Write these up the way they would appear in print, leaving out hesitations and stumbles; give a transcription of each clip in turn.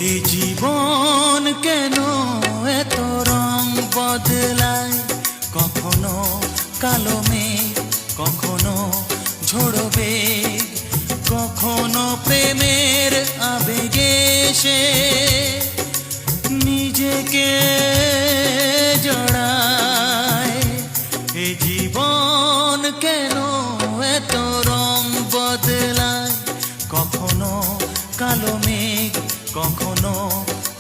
এই জীবন কেন এত রং বদলায়, কখনো কালো মেঘ, কখনো ঝোড়ো বেগ, কখনো প্রেমের আবেগে সে নিজেকে জড়ায়। এই জীবন কেন এত রং বদলায়, কখনো কালো মেঘ, কখনো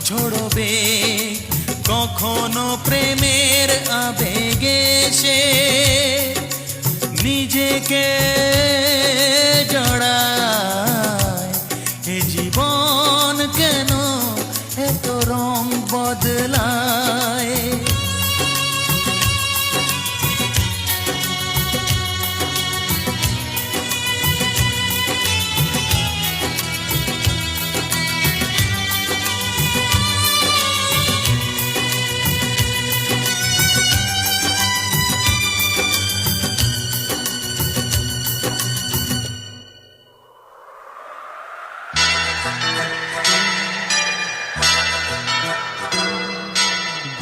ঝোড়ো বেগ, কখনো প্রেমের আবেগে সে নিজেকে জড়ায়। এ জীবন কেন এত রং বদলায়।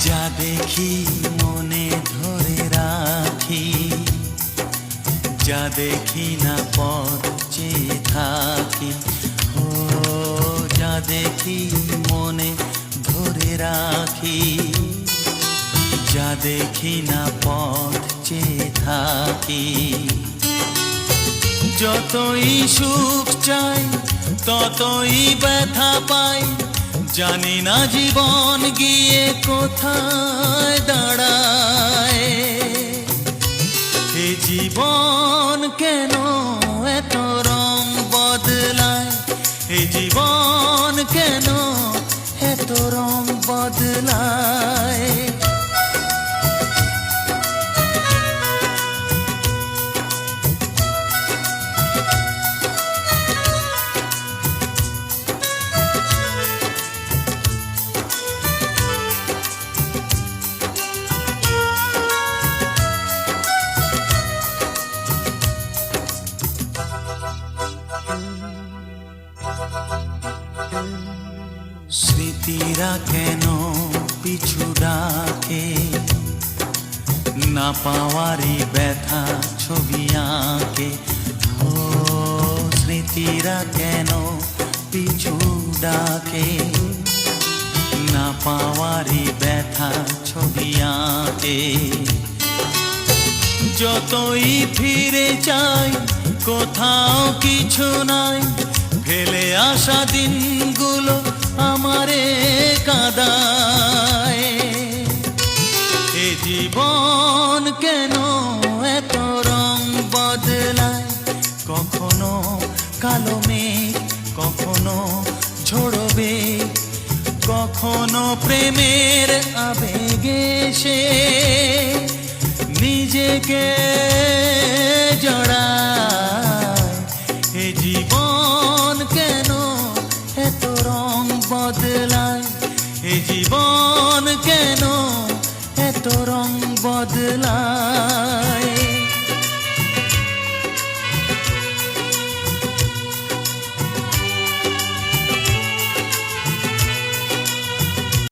যা দেখি মনে ধরে রাখি, যা দেখি না পথ চেয়ে থাকি। ও যা দেখি মনে ধরে রাখি, যা দেখি না পথ চেয়ে থাকি। যতই সুখ চাই ততই ব্যথা পাই, জানি না জীবন গিয়ে কোথায় দাঁড়ায়। এ জীবন কেন এত রং বদলায়, এ জীবন কেন এত রং বদলায়। স্মৃতিরা কেন পিছু ডাকে, না পাওয়ারই ব্যথা ছবি আঁকে। ও স্মৃতিরা কেন পিছু ডাকে, না পাওয়ারই ব্যথা ছবি আঁকে। যতই ফিরে চাই কোথাও কিছু নাই, ফেলে আসা দিনগুলো আমারে কাঁদায়। এ জীবন কেন এত রং বদলায়, কখনো কালো মেঘ, কখনো ঝোড়ো বেগ, কখনো প্রেমের আবেগে সে নিজেকে জড়ায়। এ জীবন কেন এত রং বদলায়, এ জীবন কেন এত রং বদলায়।